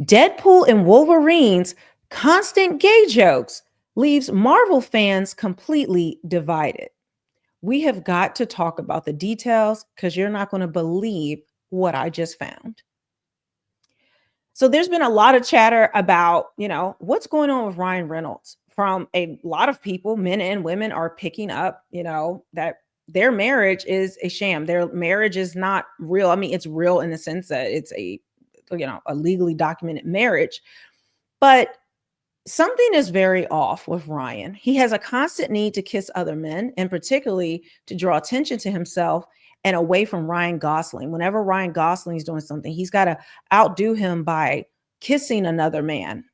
Deadpool and Wolverine's constant gay jokes leaves Marvel fans completely divided. We have got to talk about the details because you're not going to believe what I just found. So there's been a lot of chatter about, what's going on with Ryan Reynolds from a lot of people, men and women are picking up, that their marriage is a sham. Their marriage is not real. I mean, it's real in the sense that it's a legally documented marriage, but something is very off with Ryan. He has a constant need to kiss other men, and particularly to draw attention to himself and away from Ryan Gosling. Whenever Ryan Gosling is doing something, he's got to outdo him by kissing another man.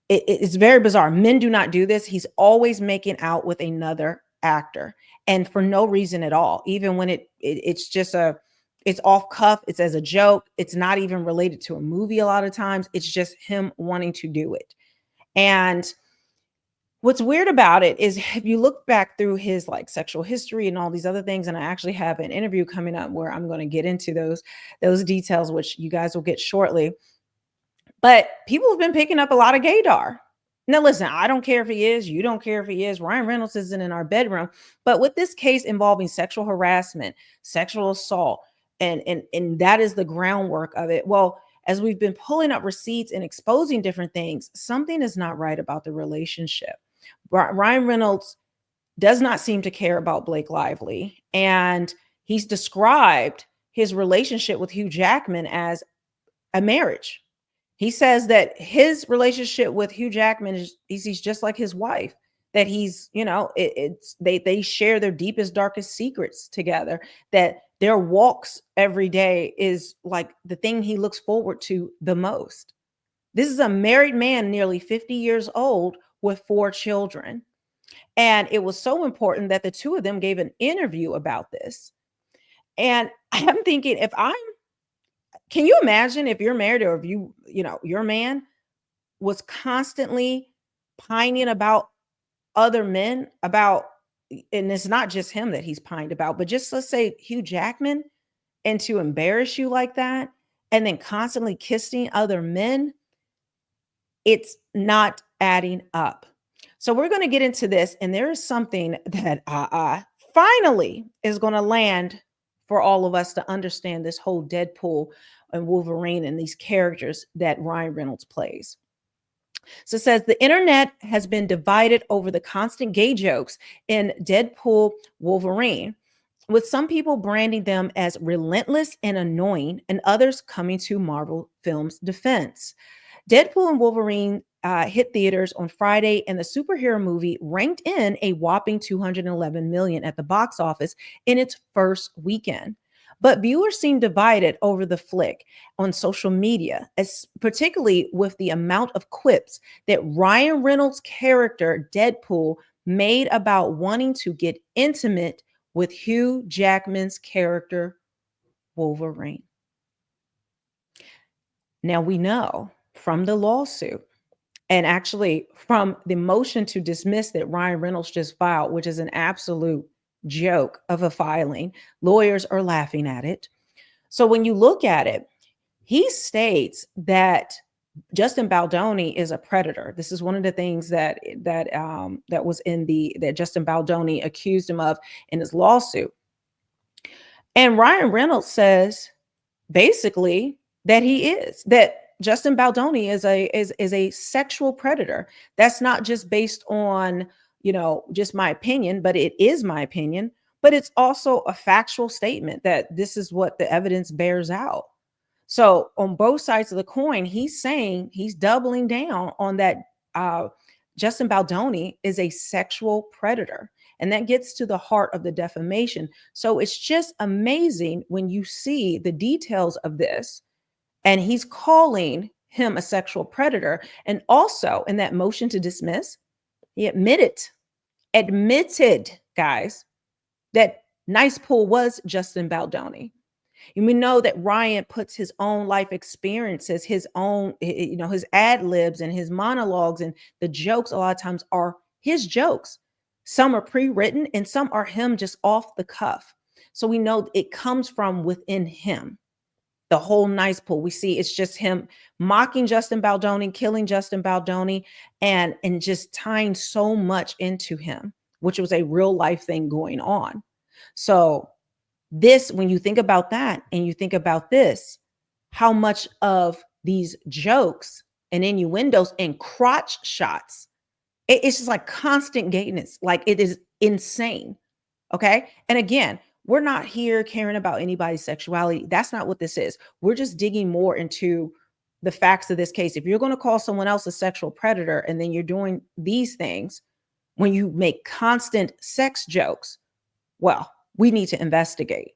It's very bizarre. Men do not do this. He's always making out with another actor, and for no reason at all. Even when it's just it's off cuff. It's as a joke. It's not even related to a movie. A lot of times, it's just him wanting to do it. And what's weird about it is if you look back through his like sexual history and all these other things, and I actually have an interview coming up where I'm going to get into those details, which you guys will get shortly. But people have been picking up a lot of gaydar. Now, listen, I don't care if he is. You don't care if he is. Ryan Reynolds isn't in our bedroom. But with this case involving sexual harassment, sexual assault, and that is the groundwork of it. Well, as we've been pulling up receipts and exposing different things, something is not right about the relationship. Ryan Reynolds does not seem to care about Blake Lively, and he's described his relationship with Hugh Jackman as a marriage. He says that his relationship with Hugh Jackman is he's just like his wife, that he's, they share their deepest, darkest secrets together, that their walks every day is like the thing he looks forward to the most. This is a married man, nearly 50 years old, with 4 children. And it was so important that the two of them gave an interview about this. And I'm thinking, can you imagine if you're married, or if your man was constantly pining about other men, and it's not just him that he's pined about, but just let's say Hugh Jackman, and to embarrass you like that, and then constantly kissing other men, it's not adding up. So we're going to get into this, and there is something that finally is going to land for all of us to understand this whole Deadpool and Wolverine and these characters that Ryan Reynolds plays. So it says the internet has been divided over the constant gay jokes in Deadpool Wolverine, with some people branding them as relentless and annoying, and others coming to Marvel Films' defense. Deadpool and Wolverine hit theaters on Friday, and the superhero movie ranked in a whopping 211 million at the box office in its first weekend. But viewers seem divided over the flick on social media, as particularly with the amount of quips that Ryan Reynolds' character Deadpool made about wanting to get intimate with Hugh Jackman's character Wolverine. Now we know from the lawsuit, and actually from the motion to dismiss that Ryan Reynolds just filed, which is an absolute joke of a filing. Lawyers are laughing at it. So when you look at it, he states that Justin Baldoni is a predator. This is one of the things that was that Justin Baldoni accused him of in his lawsuit. And Ryan Reynolds says basically that that Justin Baldoni is a sexual predator. That's not just based on, just my opinion, but it is my opinion, but it's also a factual statement that this is what the evidence bears out. So on both sides of the coin, he's saying, he's doubling down on that Justin Baldoni is a sexual predator. And that gets to the heart of the defamation. So it's just amazing when you see the details of this, and he's calling him a sexual predator. And also in that motion to dismiss, he admitted, guys, that Nice Pool was Justin Baldoni. And we know that Ryan puts his own life experiences, his own, his ad libs and his monologues, and the jokes a lot of times are his jokes. Some are pre-written and some are him just off the cuff. So we know it comes from within him. the whole nice pool. We see it's just him mocking Justin Baldoni, killing Justin Baldoni, and just tying so much into him, which was a real life thing going on. So this, when you think about that and you think about this, how much of these jokes and innuendos and crotch shots, it's just like constant gayness. Like it is insane. Okay. And again, we're not here caring about anybody's sexuality. That's not what this is. We're just digging more into the facts of this case. If you're going to call someone else a sexual predator and then you're doing these things when you make constant sex jokes, well, we need to investigate.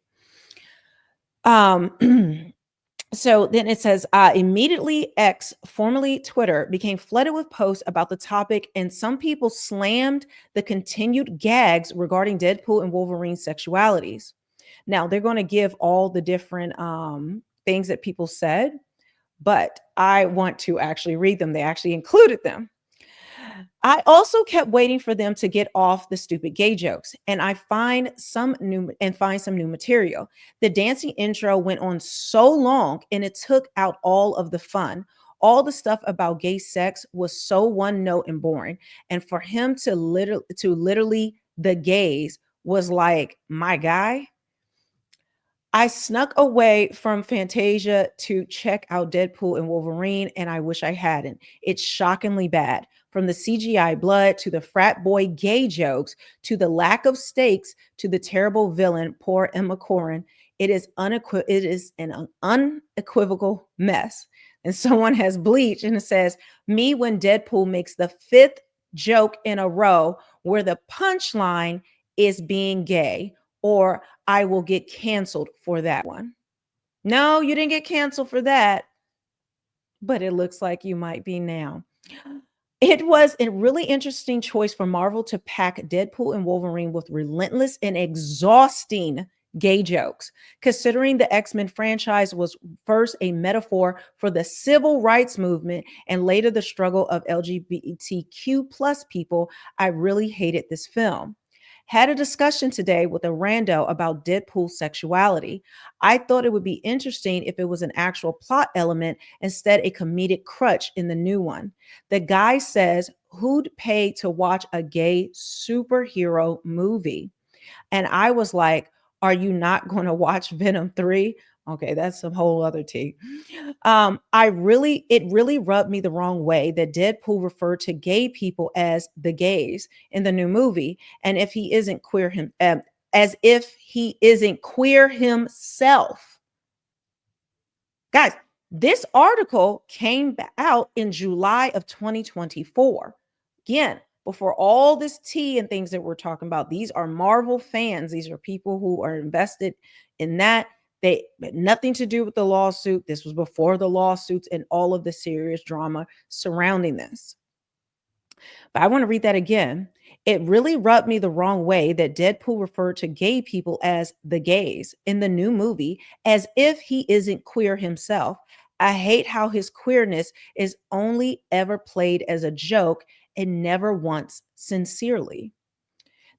So then it says, immediately X, formerly Twitter, became flooded with posts about the topic, and some people slammed the continued gags regarding Deadpool and Wolverine's sexualities. Now, they're going to give all the different things that people said, but I want to actually read them. They actually included them. I also kept waiting for them to get off the stupid gay jokes, and I find some new material. The dancing intro went on so long and it took out all of the fun. All the stuff about gay sex was so one note and boring. And for him to literally the gays was like, my guy. I snuck away from Fantasia to check out Deadpool and Wolverine, and I wish I hadn't. It's shockingly bad. From the CGI blood to the frat boy gay jokes to the lack of stakes to the terrible villain, poor Emma Corrin, it is an unequivocal mess. And someone has bleached and it says, me when Deadpool makes the fifth joke in a row where the punchline is being gay, or I will get canceled for that one. No, you didn't get canceled for that, but it looks like you might be now. It was a really interesting choice for Marvel to pack Deadpool and Wolverine with relentless and exhausting gay jokes, considering the X-Men franchise was first a metaphor for the civil rights movement and later the struggle of LGBTQ plus people. I really hated this film. Had a discussion today with a rando about Deadpool's sexuality. I thought it would be interesting if it was an actual plot element, instead a comedic crutch in the new one. The guy says, who'd pay to watch a gay superhero movie? And I was like, are you not going to watch Venom 3? Okay, that's some whole other tea. It really rubbed me the wrong way that Deadpool referred to gay people as the gays in the new movie, and if he isn't queer as if he isn't queer himself. Guys, this article came out in July of 2024. Again, before all this tea and things that we're talking about, these are Marvel fans. These are people who are invested in that. They had nothing to do with the lawsuit. This was before the lawsuits and all of the serious drama surrounding this. But I want to read that again. It really rubbed me the wrong way that Deadpool referred to gay people as the gays in the new movie, as if he isn't queer himself. I hate how his queerness is only ever played as a joke and never once sincerely.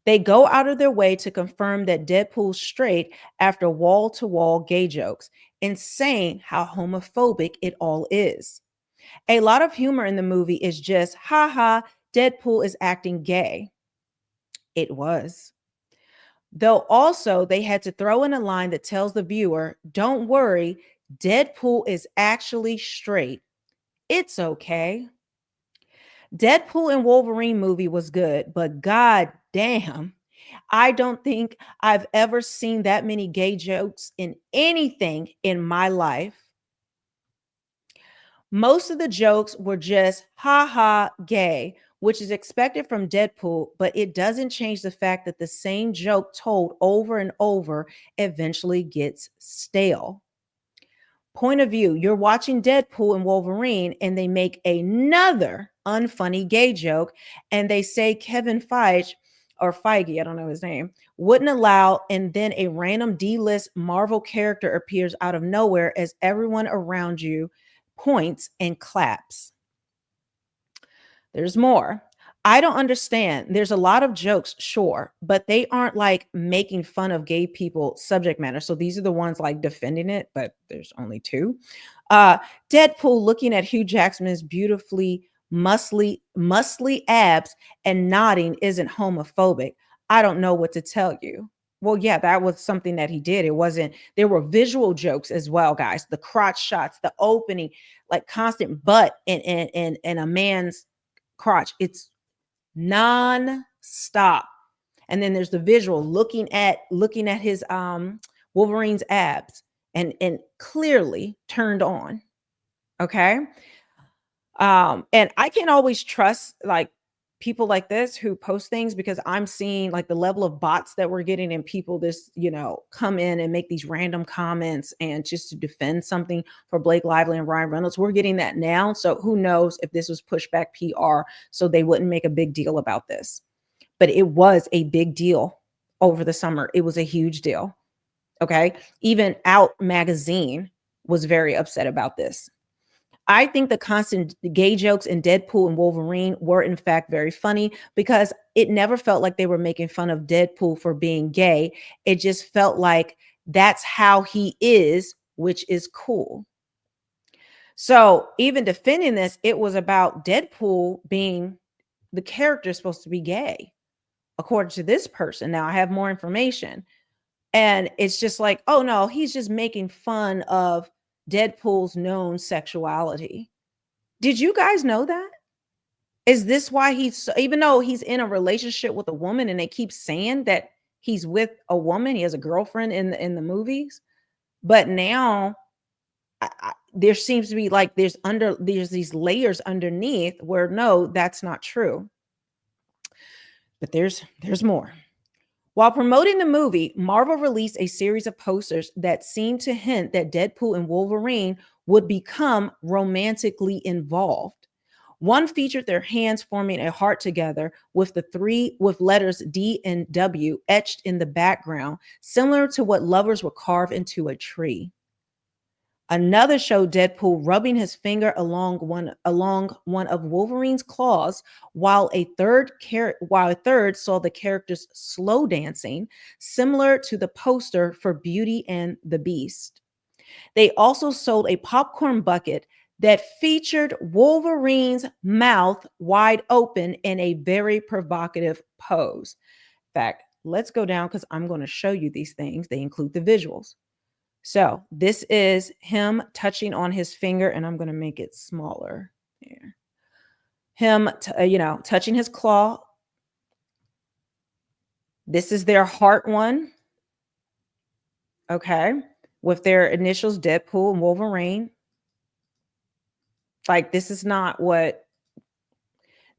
They go out of their way to confirm that Deadpool's straight after wall-to-wall gay jokes, insane how homophobic it all is. A lot of humor in the movie is just, haha, Deadpool is acting gay. It was. Though also they had to throw in a line that tells the viewer, don't worry, Deadpool is actually straight. It's okay. Deadpool and Wolverine movie was good, but god damn, I don't think I've ever seen that many gay jokes in anything in my life. Most of the jokes were just ha ha gay, which is expected from Deadpool, but it doesn't change the fact that the same joke told over and over eventually gets stale. Point of view, you're watching Deadpool and Wolverine and they make another unfunny gay joke and they say Kevin Feige or Feige, I don't know his name, wouldn't allow, and then a random D-list Marvel character appears out of nowhere as everyone around you points and claps. There's more. I don't understand. There's a lot of jokes, sure, but they aren't like making fun of gay people subject matter. So these are the ones like defending it, but there's only two. Uh Deadpool looking at Hugh Jackman's beautifully muscly abs and nodding isn't homophobic. I don't know what to tell you. Well, yeah, that was something that he did. It wasn't, there were visual jokes as well, guys. The crotch shots, the opening, like constant butt in a man's crotch. It's non-stop. And then there's the visual looking at his Wolverine's abs and clearly turned on. Okay. And I can't always trust like people like this who post things because I'm seeing like the level of bots that we're getting and people this, come in and make these random comments and just to defend something for Blake Lively and Ryan Reynolds. We're getting that now. So who knows if this was pushback PR so they wouldn't make a big deal about this. But it was a big deal over the summer. It was a huge deal. Okay. Even Out magazine was very upset about this. I think the constant gay jokes in Deadpool and Wolverine were, in fact, very funny because it never felt like they were making fun of Deadpool for being gay. It just felt like that's how he is, which is cool. So, even defending this, it was about Deadpool being the character supposed to be gay, according to this person. Now, I have more information. And it's just like, oh no, he's just making fun of Deadpool's known sexuality. Did you guys know that? Is this why even though he's in a relationship with a woman and they keep saying that he's with a woman, he has a girlfriend in the movies, but now there seems to be like there's these layers underneath where no, that's not true. But there's more. While promoting the movie, Marvel released a series of posters that seemed to hint that Deadpool and Wolverine would become romantically involved. One featured their hands forming a heart together with letters D and W etched in the background, similar to what lovers would carve into a tree. Another showed Deadpool rubbing his finger along one of Wolverine's claws, while a third saw the characters slow dancing, similar to the poster for Beauty and the Beast. They also sold a popcorn bucket that featured Wolverine's mouth wide open in a very provocative pose. In fact, let's go down because I'm going to show you these things. They include the visuals. So this is him touching on his finger, and I'm going to make it smaller. Here. Him, touching his claw. This is their heart one. Okay. With their initials, Deadpool and Wolverine. Like, this is not what.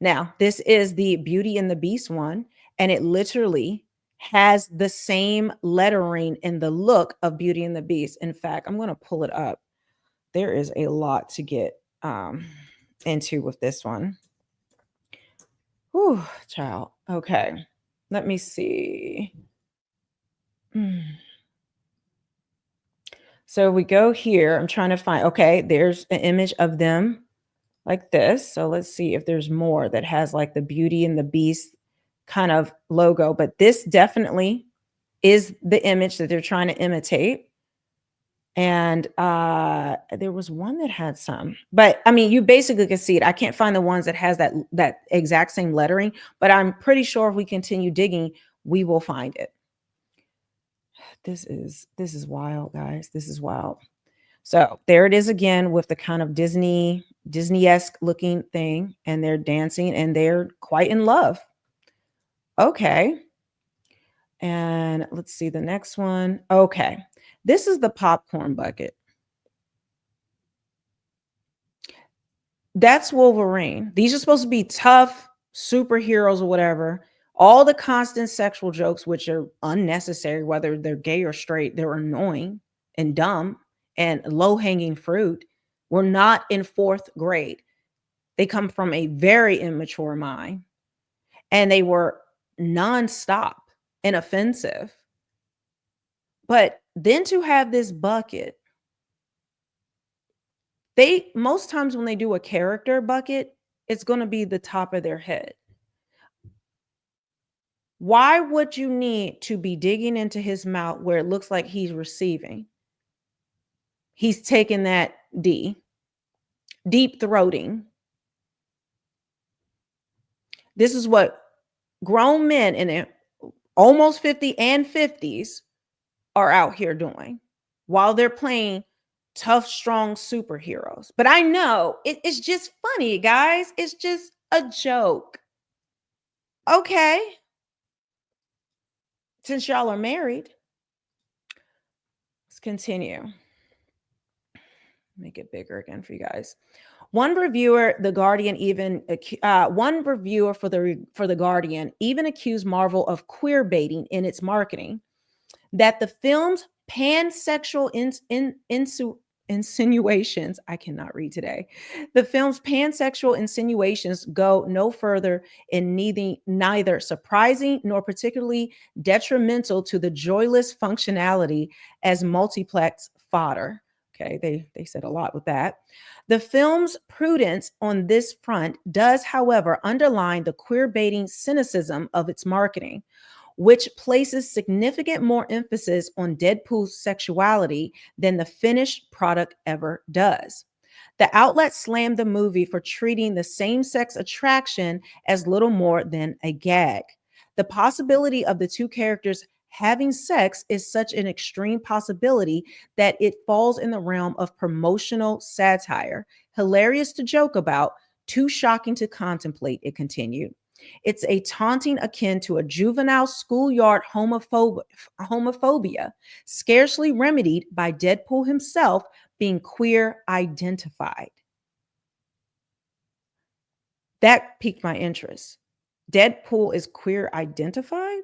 Now, this is the Beauty and the Beast one, and it literally has the same lettering in the look of Beauty and the Beast. In fact, I'm going to pull it up. There is a lot to get into with this one. Whew, child. Okay. Let me see. So we go here. I'm trying to find, okay, there's an image of them like this. So let's see if there's more that has like the Beauty and the Beast kind of logo. But this definitely is the image that they're trying to imitate. And there was one that had some, but I mean, you basically can see it. I can't find the ones that has that exact same lettering, but I'm pretty sure if we continue digging, we will find it. This is wild, guys. This is wild. So there it is again with the kind of Disney-esque looking thing, and they're dancing and they're quite in love. Okay. And let's see the next one. Okay. This is the popcorn bucket. That's Wolverine. These are supposed to be tough superheroes or whatever. All the constant sexual jokes, which are unnecessary, whether they're gay or straight, they're annoying and dumb and low hanging fruit. Were not in fourth grade. They come from a very immature mind and they were nonstop and offensive. But then to have this bucket, they most times when they do a character bucket, it's going to be the top of their head. Why would you need to be digging into his mouth where it looks like he's receiving? He's taking that deep throating. This is what grown men in their almost 50 and 50s are out here doing while they're playing tough, strong superheroes. But I know it's just funny, guys. It's just a joke. Okay. Since y'all are married, let's continue. Make it bigger again for you guys. One reviewer, The Guardian, even one reviewer for the Guardian even accused Marvel of queer baiting in its marketing. That the film's pansexual insinuations, I cannot read today. The film's pansexual insinuations go no further in neither surprising nor particularly detrimental to the joyless functionality as multiplex fodder. Okay, they said a lot with that. The film's prudence on this front does, however, underline the queer baiting cynicism of its marketing, which places significant more emphasis on Deadpool's sexuality than the finished product ever does. The outlet slammed the movie for treating the same sex attraction as little more than a gag. The possibility of the two characters having sex is such an extreme possibility that it falls in the realm of promotional satire. Hilarious to joke about, too shocking to contemplate, it continued. It's a taunting akin to a juvenile schoolyard homophobia, scarcely remedied by Deadpool himself being queer identified. That piqued my interest. Deadpool is queer identified?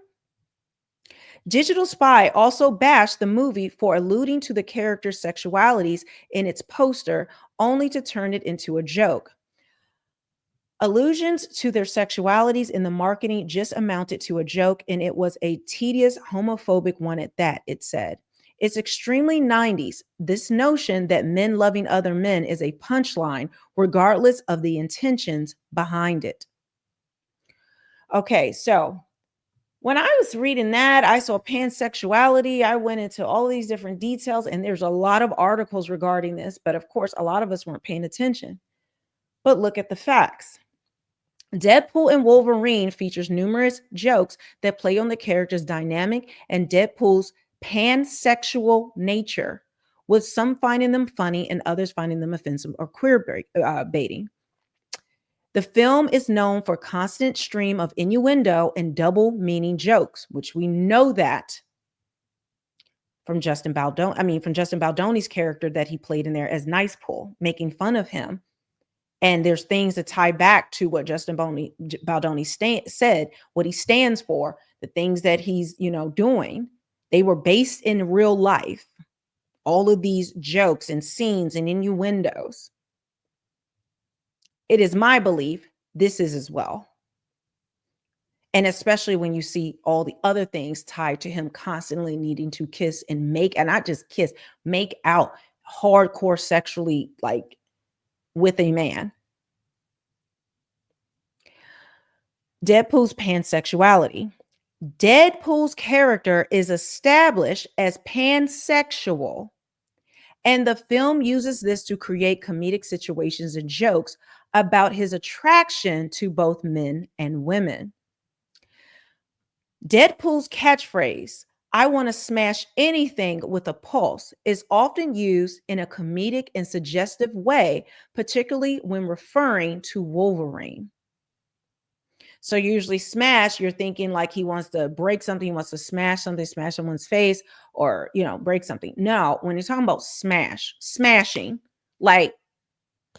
Digital Spy also bashed the movie for alluding to the character's sexualities in its poster, only to turn it into a joke. Allusions to their sexualities in the marketing just amounted to a joke, and it was a tedious homophobic one at that, it said. It's extremely 90s, this notion that men loving other men is a punchline, regardless of the intentions behind it. Okay, so when I was reading that, I saw pansexuality. I went into all these different details, and there's a lot of articles regarding this, but of course, a lot of us weren't paying attention. But look at the facts. Deadpool and Wolverine features numerous jokes that play on the character's dynamic and Deadpool's pansexual nature, with some finding them funny and others finding them offensive or queer baiting. The film is known for constant stream of innuendo and double meaning jokes, which we know that from Justin Baldoni's character that he played in there as Nice Pool, making fun of him. And there's things that tie back to what Baldoni said, what he stands for, the things that he's, doing. They were based in real life. All of these jokes and scenes and innuendos. It is my belief this is as well. And especially when you see all the other things tied to him constantly needing to kiss and and not just kiss, make out hardcore sexually, like with a man. Deadpool's pansexuality. Deadpool's character is established as pansexual, and the film uses this to create comedic situations and jokes about his attraction to both men and women. Deadpool's catchphrase, "I want to smash anything with a pulse," is often used in a comedic and suggestive way, particularly when referring to Wolverine. So usually smash, you're thinking like he wants to break something, he wants to smash something, smash someone's face, or break something. No, when you're talking about smashing, like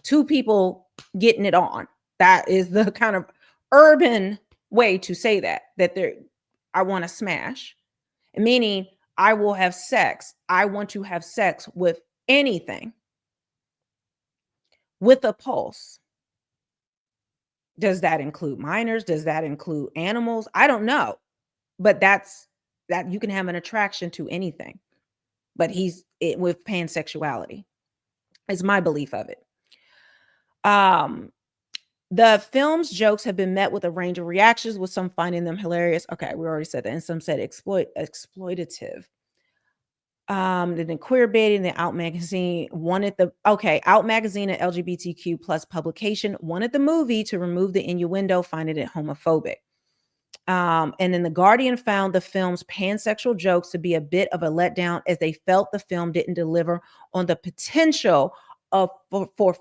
two people getting it on. That is the kind of urban way to say that I want to smash. Meaning I will have sex. I want to have sex with anything with a pulse. Does that include minors? Does that include animals? I don't know. But that you can have an attraction to anything. But with pansexuality. Is my belief of it. The film's jokes have been met with a range of reactions, with some finding them hilarious. Okay, we already said that, and some said exploitative. Then queer baiting, the Out magazine wanted the Out magazine, an LGBTQ plus publication, wanted the movie to remove the innuendo, finding it homophobic. And then The Guardian found the film's pansexual jokes to be a bit of a letdown, as they felt the film didn't deliver on the potential of for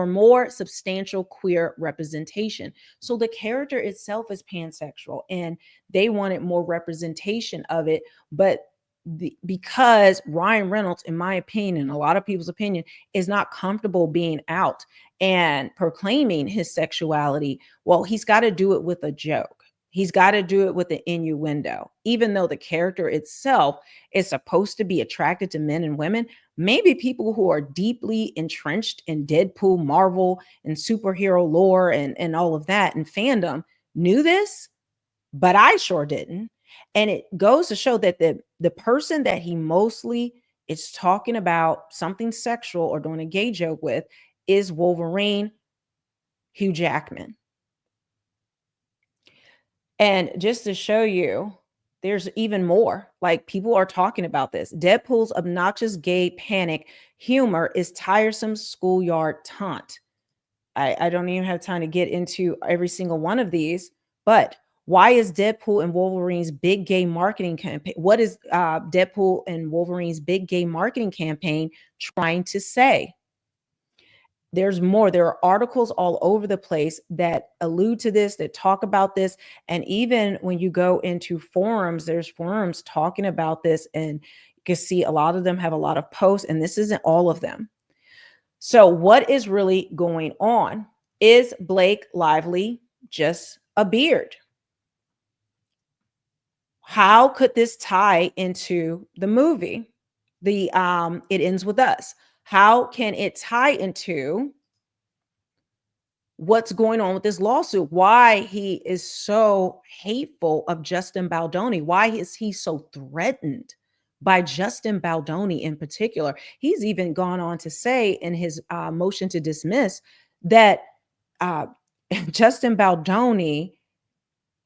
more substantial queer representation. So the character itself is pansexual, and they wanted more representation of it, but because Ryan Reynolds, in my opinion, a lot of people's opinion, is not comfortable being out and proclaiming his sexuality, well, he's got to do it with a joke. He's got to do it with an innuendo. Even though the character itself is supposed to be attracted to men and women, maybe people who are deeply entrenched in Deadpool, Marvel, and superhero lore and all of that and fandom knew this, but I sure didn't. And it goes to show that the person that he mostly is talking about something sexual or doing a gay joke with is Wolverine, Hugh Jackman. And just to show you, there's even more. Like, people are talking about this. Deadpool's obnoxious gay panic humor is tiresome schoolyard taunt. I don't even have time to get into every single one of these, but why is Deadpool and Wolverine's big gay marketing campaign? What is Deadpool and Wolverine's big gay marketing campaign trying to say? There's more. There are articles all over the place that allude to this, that talk about this. And even when you go into forums, there's forums talking about this. And you can see a lot of them have a lot of posts, and this isn't all of them. So, what is really going on? Is Blake Lively just a beard? How could this tie into the movie? It Ends With Us. How can it tie into what's going on with this lawsuit? Why he is so hateful of Justin Baldoni? Why is he so threatened by Justin Baldoni in particular? He's even gone on to say in his motion to dismiss that uh, Justin Baldoni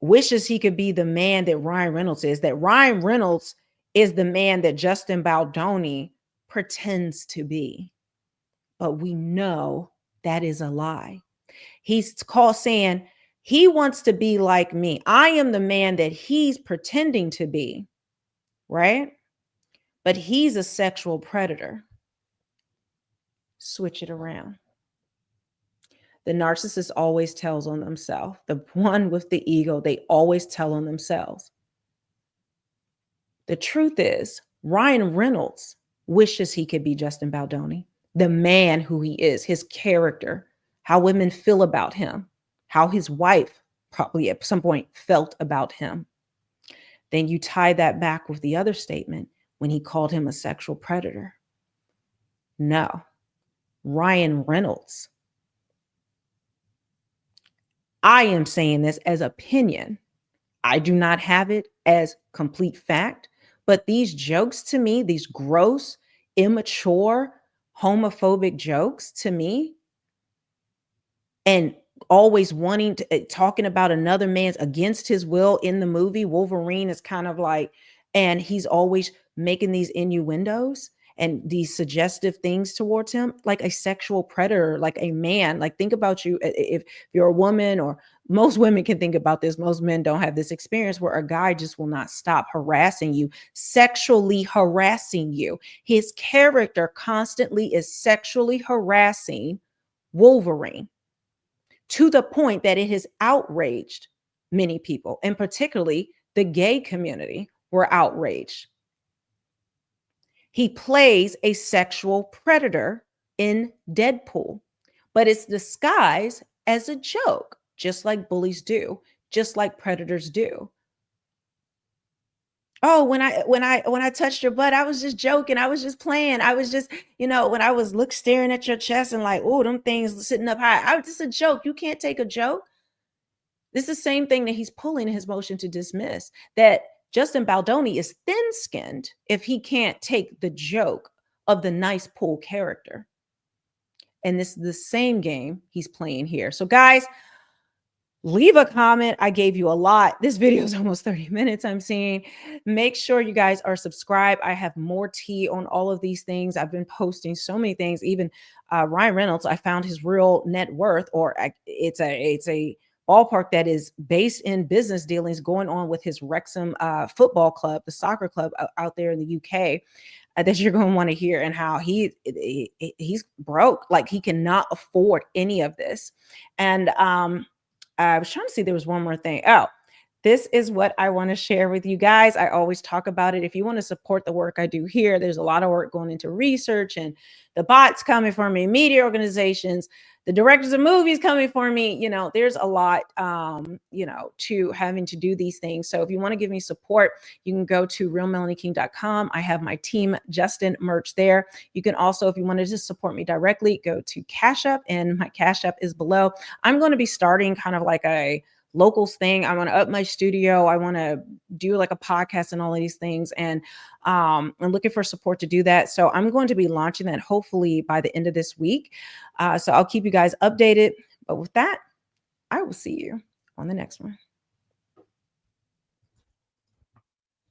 wishes he could be the man that Ryan Reynolds is, that Ryan Reynolds is the man that Justin Baldoni pretends to be. But we know that is a lie. He's called saying he wants to be like me. I am the man that he's pretending to be, right? But he's a sexual predator. Switch it around. The narcissist always tells on themselves. The one with the ego, they always tell on themselves. The truth is, Ryan Reynolds wishes he could be Justin Baldoni, the man who he is, his character, how women feel about him, how his wife probably at some point felt about him. Then you tie that back with the other statement when he called him a sexual predator. No, Ryan Reynolds. I am saying this as opinion. I do not have it as complete fact, but these jokes to me, these gross, immature, homophobic jokes to me, and always wanting to talking about another man's against his will in the movie. Wolverine is kind of like, and he's always making these innuendos and these suggestive things towards him, like a sexual predator, like a man. Like, think about you if you're a woman, or most women can think about this. Most men don't have this experience where a guy just will not stop harassing you, sexually harassing you. His character constantly is sexually harassing Wolverine, to the point that it has outraged many people, and particularly the gay community were outraged. He plays a sexual predator in Deadpool, but it's disguised as a joke, just like bullies do, just like predators do. Oh, when I touched your butt, I was just joking. I was just playing. I was just, when I was staring at your chest and like, oh, them things sitting up high. I was just a joke. You can't take a joke. This is the same thing that he's pulling in his motion to dismiss, that Justin Baldoni is thin-skinned if he can't take the joke of the nice pool character. And this is the same game he's playing here. So guys, leave a comment. I gave you a lot. This video is almost 30 minutes, I'm seeing. Make sure you guys are subscribed. I have more tea on all of these things. I've been posting so many things. Even Ryan Reynolds, I found his real net worth, or it's a ballpark that is based in business dealings going on with his Wrexham football club, the soccer club out there in the UK. That you're going to want to hear, and how he's broke, like he cannot afford any of this. And I was trying to see, there was one more thing. Oh, this is what I want to share with you guys. I always talk about it. If you want to support the work I do here, there's a lot of work going into research, and the bots coming for me, media organizations, the directors of movies coming for me. There's a lot, to having to do these things. So if you want to give me support, you can go to realmelanieking.com. I have my Team Justin merch there. You can also, if you wanted to support me directly, go to Cash App, and my Cash App is below. I'm going to be starting kind of like a locals thing. I want to up my studio. I want to do like a podcast and all of these things. And I'm looking for support to do that. So I'm going to be launching that hopefully by the end of this week. So I'll keep you guys updated. But with that, I will see you on the next one.